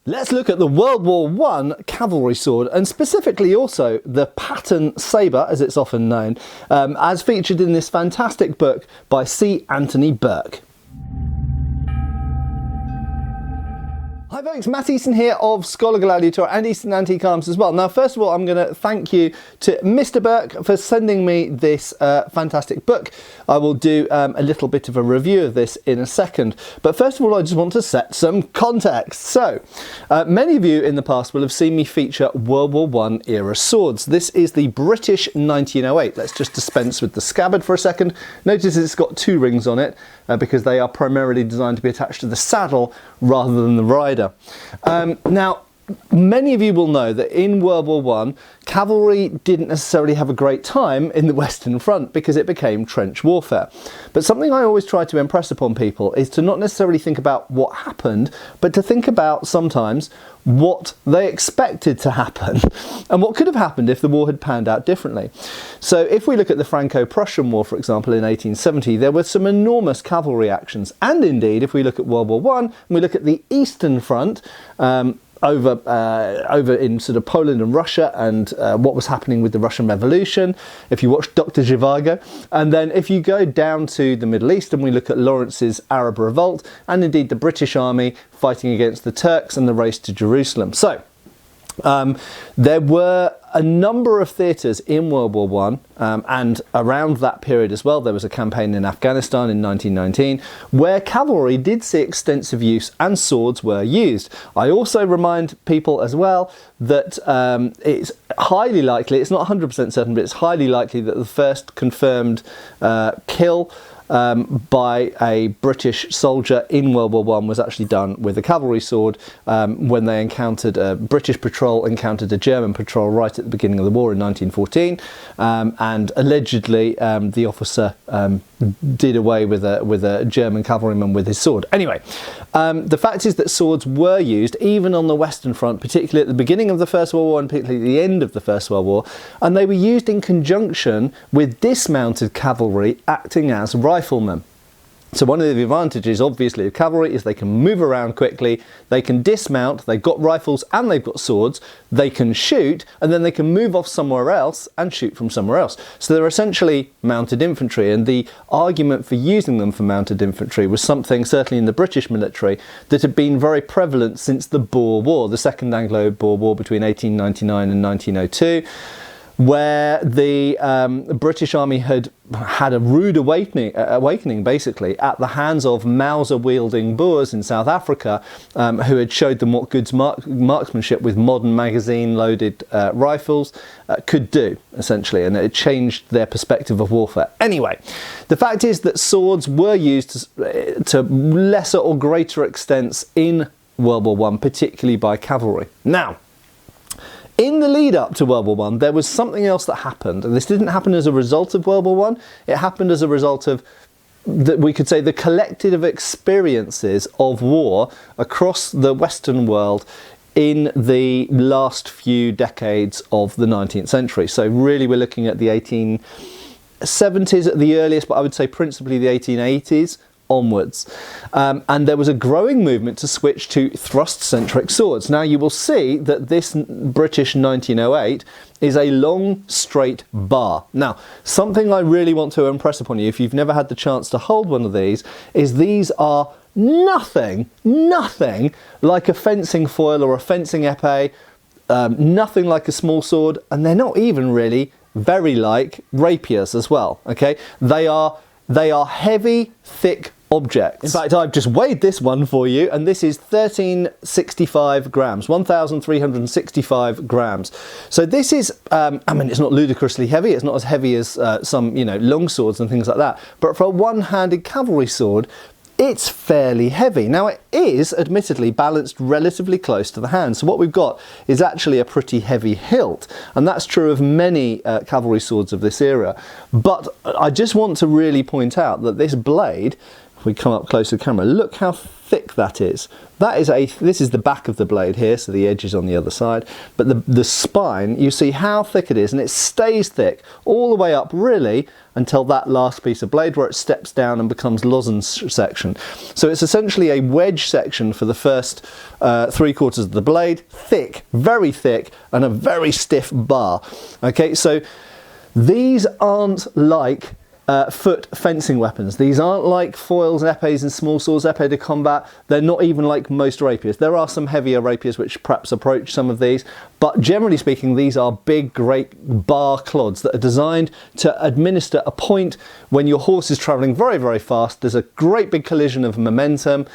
Let's look at the World War I cavalry sword, and specifically also the Patton Saber, as it's often known, as featured in this fantastic book by C. Anthony Burke. Hi folks, Matt Easton here of Schola Gladiatoria and Easton Antique Arms as well. Now first of all, I'm going to thank you to Mr. Burke for sending me this fantastic book. I will do a little bit of a review of this in a second, but first of all I just want to set some context. So, many of you in the past will have seen me feature World War I era swords. This is the British 1908. Let's just dispense with the scabbard for a second. Notice it's got two rings on it because they are primarily designed to be attached to the saddle rather than the rider. Now, many of you will know that in World War I, cavalry didn't necessarily have a great time in the Western Front because it became trench warfare. But something I always try to impress upon people is to not necessarily think about what happened, but to think about sometimes what they expected to happen and what could have happened if the war had panned out differently. So if we look at the Franco-Prussian War, for example, in 1870, there were some enormous cavalry actions. And indeed, if we look at World War I and we look at the Eastern Front, over in sort of Poland and Russia, and what was happening with the Russian Revolution, if you watch Dr. Zhivago, and then if you go down to the Middle East and we look at Lawrence's Arab Revolt, and indeed the British Army fighting against the Turks and the race to Jerusalem. So there were a number of theatres in World War I, and around that period as well, there was a campaign in Afghanistan in 1919 where cavalry did see extensive use and swords were used. I also remind people as well that it's highly likely, it's not 100% certain, but it's highly likely that the first confirmed kill by a British soldier in World War I was actually done with a cavalry sword when they encountered a British patrol encountered a German patrol right at the beginning of the war in 1914, and allegedly the officer did away with a German cavalryman with his sword. Anyway, the fact is that swords were used even on the Western Front, particularly at the beginning of the First World War and particularly at the end of the First World War, and they were used in conjunction with dismounted cavalry acting as riflemen. So one of the advantages obviously of cavalry is they can move around quickly, they can dismount, they've got rifles and they've got swords, they can shoot, and then they can move off somewhere else and shoot from somewhere else. So they're essentially mounted infantry, and the argument for using them for mounted infantry was something, certainly in the British military, that had been very prevalent since the Boer War, the Second Anglo-Boer War between 1899 and 1902. Where the British Army had had a rude awakening basically at the hands of Mauser-wielding Boers in South Africa, who had showed them what good marksmanship with modern magazine-loaded rifles could do, essentially, and it changed their perspective of warfare. Anyway, the fact is that swords were used to lesser or greater extents in World War I, particularly by cavalry. Now, in the lead up to World War I, there was something else that happened, and this didn't happen as a result of World War I, it happened as a result of, we could say, the collective experiences of war across the Western world in the last few decades of the 19th century. So really we're looking at the 1870s at the earliest, but I would say principally the 1880s. Onwards, and there was a growing movement to switch to thrust-centric swords. Now you will see that this British 1908 is a long straight bar. Now something I really want to impress upon you, if you've never had the chance to hold one of these these are nothing like a fencing foil or a fencing épée, nothing like a small sword, and they're not even really very like rapiers as well. Okay, they are heavy, thick objects. In fact, I've just weighed this one for you, and this is 1365 grams, 1,365 grams. So this is, I mean, it's not ludicrously heavy, it's not as heavy as some, long swords and things like that, but for a one-handed cavalry sword, it's fairly heavy. Now it is admittedly balanced relatively close to the hand, so what we've got is actually a pretty heavy hilt, and that's true of many cavalry swords of this era. But I just want to really point out that this blade, we come up close to the camera, look how thick that is. This is the back of the blade here, so the edge is on the other side, but the spine, you see how thick it is, and it stays thick all the way up really until that last piece of blade where it steps down and becomes lozenge section. So it's essentially a wedge section for the first 3/4 of the blade, thick, very thick, and a very stiff bar. Okay, so these aren't like foot fencing weapons. These aren't like foils, épées and small swords, épée de combat. They're not even like most rapiers. There are some heavier rapiers which perhaps approach some of these, but generally speaking, these are big, great bar clods that are designed to administer a point when your horse is traveling very, very fast. There's a great big collision of momentum,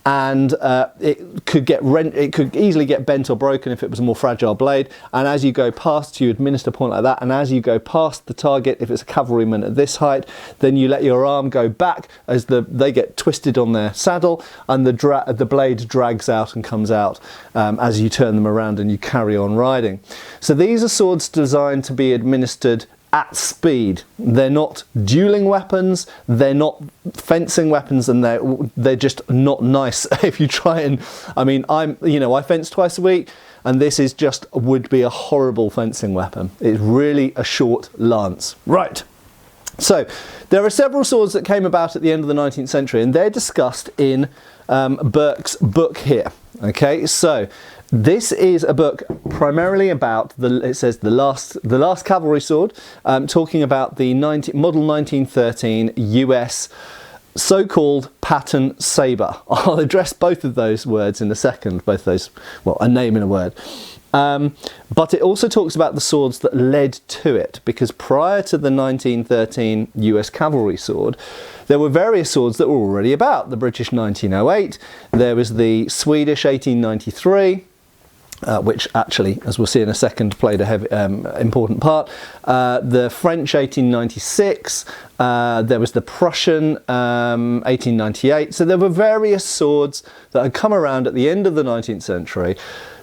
and it could easily get bent or broken if it was a more fragile blade. And as you go past, you administer a point like that, and as you go past the target, if it's a cavalryman at this height, then you let your arm go back as they get twisted on their saddle, and the blade drags out and comes out as you turn them around and you carry on riding. So these are swords designed to be administered at speed. They're not dueling weapons, they're not fencing weapons, and they're just not nice if you try and, I mean, I fence twice a week, and this would be a horrible fencing weapon. It's really a short lance. Right. So there are several swords that came about at the end of the 19th century, and they're discussed in Burke's book here. Okay, so this is a book primarily about it says the last Cavalry Sword, talking about the model 1913 US so-called Patton Saber. I'll address both of those words in a second, both those, well, a name in a word. But it also talks about the swords that led to it, because prior to the 1913 US Cavalry Sword, there were various swords that were already about. The British 1908, there was the Swedish 1893, which actually, as we'll see in a second, played a heavy, important part. The French 1896, there was the Prussian 1898. So there were various swords that had come around at the end of the 19th century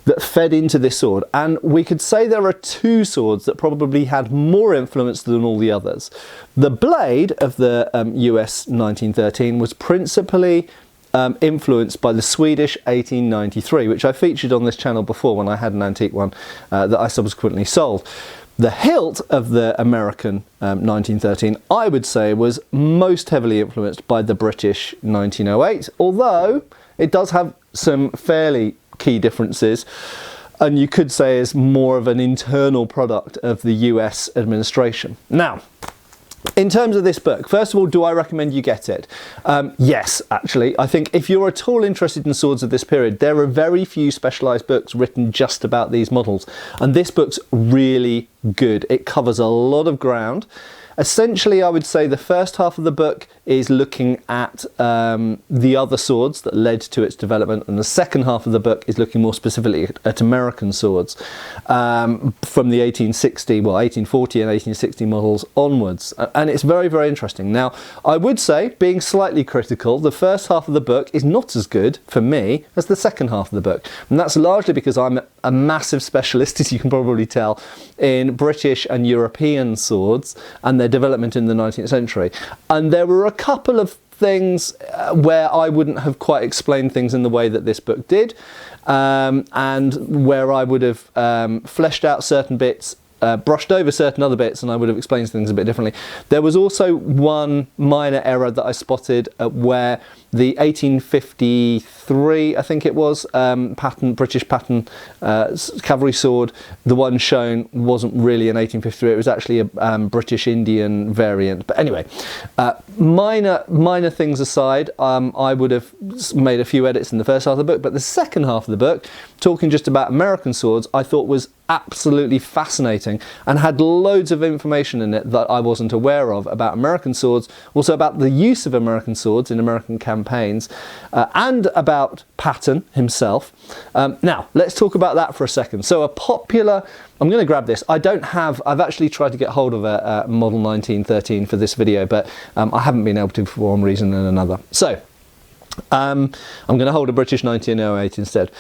that fed into this sword, and we could say there are two swords that probably had more influence than all the others. The blade of the US 1913 was principally influenced by the Swedish 1893, which I featured on this channel before when I had an antique one that I subsequently sold. The hilt of the American 1913, I would say, was most heavily influenced by the British 1908, although it does have some fairly key differences, and you could say is more of an internal product of the US administration. Now, in terms of this book, first of all, do I recommend you get it? Yes, actually. I think if you're at all interested in swords of this period, there are very few specialised books written just about these models, and this book's really good. It covers a lot of ground. Essentially, I would say the first half of the book is looking at the other swords that led to its development, and the second half of the book is looking more specifically at American swords from the 1840 and 1860 models onwards, and it's very, very interesting. Now, I would say, being slightly critical, the first half of the book is not as good for me as the second half of the book, and that's largely because I'm a massive specialist, as you can probably tell, in British and European swords and their development in the 19th century, and there were a couple of things where I wouldn't have quite explained things in the way that this book did, and where I would have fleshed out certain bits, brushed over certain other bits, and I would have explained things a bit differently. There was also one minor error that I spotted where the 1853, I think it was, British Patton Cavalry Sword, the one shown wasn't really an 1853, it was actually a British Indian variant. But anyway, minor things aside, I would have made a few edits in the first half of the book, but the second half of the book, talking just about American swords, I thought was absolutely fascinating and had loads of information in it that I wasn't aware of about American swords, also about the use of American swords in American campaigns, and about Patton himself. Now, let's talk about that for a second. So I'm going to grab this. I've actually tried to get hold of a model 1913 for this video, but I haven't been able to for one reason and another. So I'm going to hold a British 1908 instead.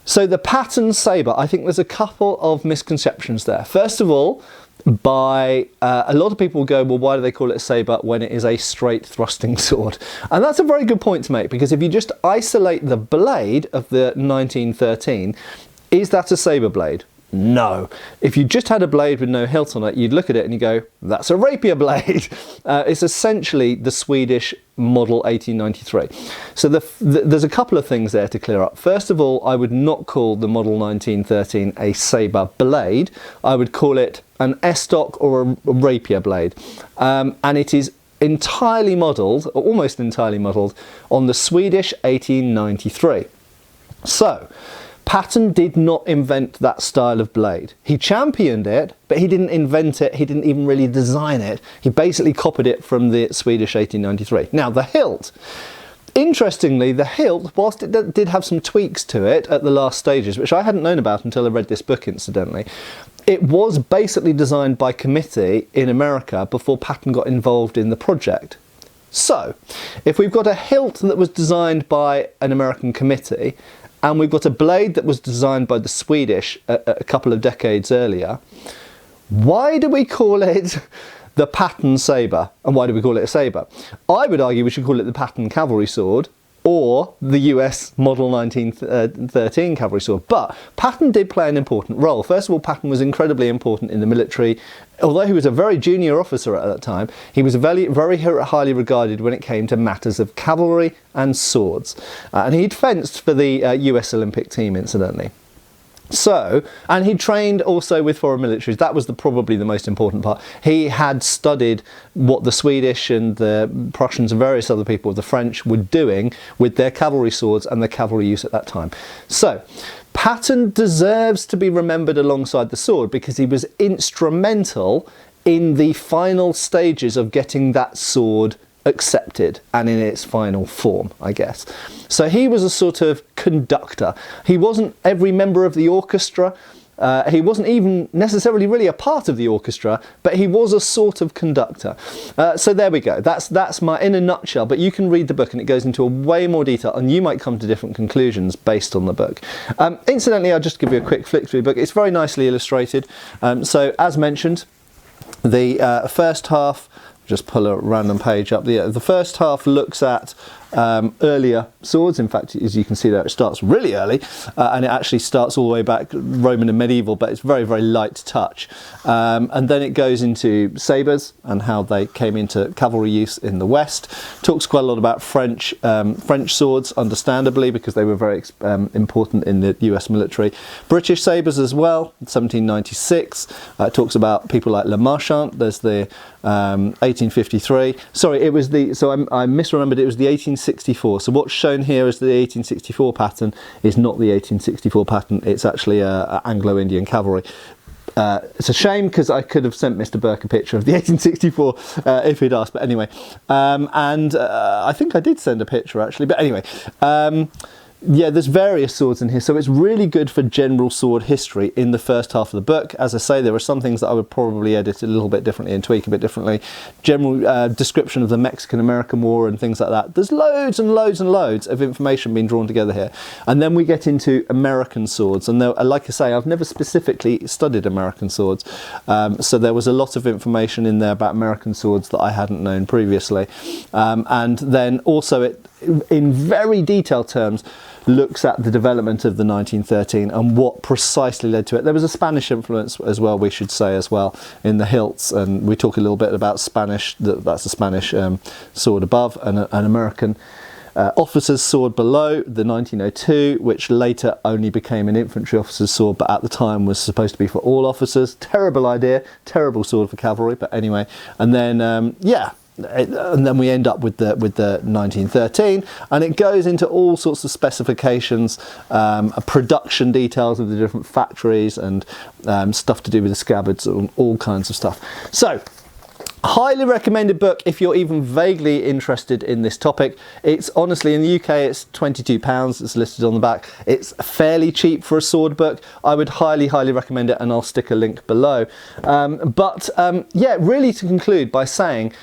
So the Patton Saber, I think there's a couple of misconceptions there. First of all, by a lot of people go, well, why do they call it a saber when it is a straight thrusting sword? And that's a very good point to make, because if you just isolate the blade of the 1913, is that a saber blade? No. If you just had a blade with no hilt on it, you'd look at it and you go, that's a rapier blade. It's essentially the Swedish model 1893. So there's a couple of things there to clear up. First of all, I would not call the model 1913 a saber blade. I would call it an estoc or a rapier blade. And it is entirely modelled, or almost entirely modelled, on the Swedish 1893. So, Patton did not invent that style of blade. He championed it, but he didn't invent it. He didn't even really design it. He basically copied it from the Swedish 1893. Now, the hilt. Interestingly, the hilt, whilst it did have some tweaks to it at the last stages, which I hadn't known about until I read this book, incidentally, it was basically designed by committee in America before Patton got involved in the project. So, if we've got a hilt that was designed by an American committee, and we've got a blade that was designed by the Swedish a couple of decades earlier, why do we call it the Patton Saber? And why do we call it a saber? I would argue we should call it the Patton Cavalry Sword, or the US Model 1913 Cavalry Sword. But Patton did play an important role. First of all, Patton was incredibly important in the military. Although he was a very junior officer at that time, he was very highly regarded when it came to matters of cavalry and swords. And he'd fenced for the US Olympic team, incidentally. So, and he trained also with foreign militaries. That was probably the most important part. He had studied what the Swedish and the Prussians and various other people, the French, were doing with their cavalry swords and the cavalry use at that time. So, Patton deserves to be remembered alongside the sword because he was instrumental in the final stages of getting that sword accepted and in its final form, I guess. So he was a sort of conductor. He wasn't every member of the orchestra. He wasn't even necessarily really a part of the orchestra, but he was a sort of conductor. So there we go. That's my, in a nutshell, but you can read the book and it goes into a way more detail and you might come to different conclusions based on the book. Incidentally, I'll just give you a quick flick through the book. It's very nicely illustrated. So as mentioned, the first half, just pull a random page up. The first half looks at earlier swords. In fact, as you can see there, it starts really early and it actually starts all the way back Roman and medieval, but it's very, very light touch. And then it goes into sabres and how they came into cavalry use in the West. Talks quite a lot about French swords, understandably, because they were very important in the US military. British sabres as well, 1796. Talks about people like Le Marchant. There's the 1853. Sorry, it was the, so I misremembered, it was the 1864. So what's shown here as the 1864 pattern is not the 1864 pattern. It's actually a Anglo-Indian cavalry. It's a shame because I could have sent Mr. Burke a picture of the 1864 if he'd asked. But anyway, I think I did send a picture actually. But anyway, yeah, there's various swords in here, so it's really good for general sword history in the first half of the book. As I say, there are some things that I would probably edit a little bit differently and tweak a bit differently. General description of the Mexican-American War and things like that. There's loads and loads and loads of information being drawn together here. And then we get into American swords. And there, like I say, I've never specifically studied American swords. So there was a lot of information in there about American swords that I hadn't known previously. And then also it, in very detailed terms, looks at the development of the 1913 and what precisely led to it. There was a Spanish influence as well, we should say as well, in the hilts, and we talk a little bit about Spanish, that's a Spanish sword above and an American officer's sword below, the 1902, which later only became an infantry officer's sword, but at the time was supposed to be for all officers. Terrible idea, terrible sword for cavalry, but anyway. And then, yeah, and then we end up with the 1913, and it goes into all sorts of specifications, production details of the different factories, and stuff to do with the scabbards and all kinds of stuff. So, highly recommended book if you're even vaguely interested in this topic. It's honestly, in the UK, it's £22. It's listed on the back. It's fairly cheap for a sword book. I would highly, highly recommend it, and I'll stick a link below. Yeah, really to conclude by saying,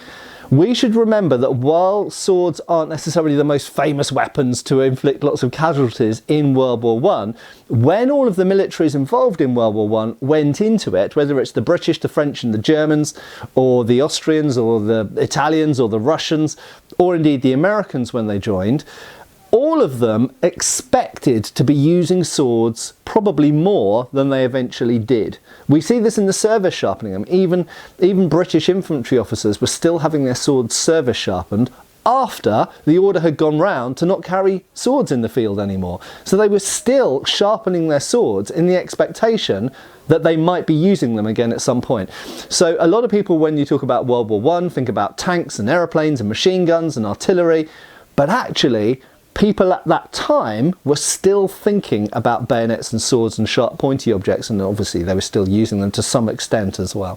We should remember that while swords aren't necessarily the most famous weapons to inflict lots of casualties in World War I, when all of the militaries involved in World War I went into it, whether it's the British, the French and the Germans, or the Austrians, or the Italians, or the Russians, or indeed the Americans when they joined, all of them expected to be using swords probably more than they eventually did. We see this in the service sharpening them. Even British infantry officers were still having their swords service sharpened after the order had gone round to not carry swords in the field anymore. So they were still sharpening their swords in the expectation that they might be using them again at some point. So a lot of people, when you talk about World War I, think about tanks and aeroplanes and machine guns and artillery, but actually people at that time were still thinking about bayonets and swords and sharp pointy objects, and obviously they were still using them to some extent as well.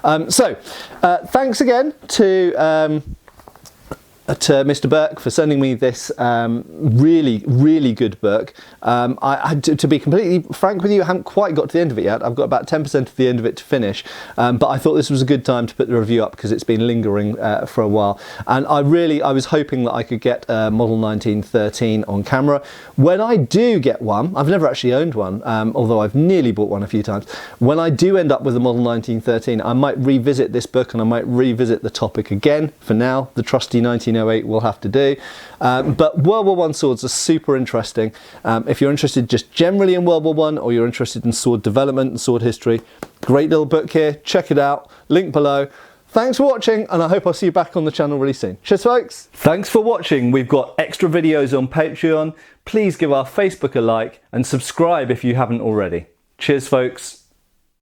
Thanks again to Mr. Burke for sending me this really good book. To be completely frank with you, I haven't quite got to the end of it yet. I've got about 10% of the end of it to finish, but I thought this was a good time to put the review up because it's been lingering for a while, and I was hoping that I could get Model 1913 on camera. When I do get one, I've never actually owned one, although I've nearly bought one a few times. When I do end up with a Model 1913, I might revisit this book and I might revisit the topic again. For now, the trusty 1908 will have to do. But World War I swords are super interesting. If you're interested just generally in World War I, or you're interested in sword development and sword history, great little book here. Check it out. Link below. Thanks for watching, and I hope I'll see you back on the channel really soon. Cheers, folks. Thanks for watching. We've got extra videos on Patreon. Please give our Facebook a like and subscribe if you haven't already. Cheers, folks.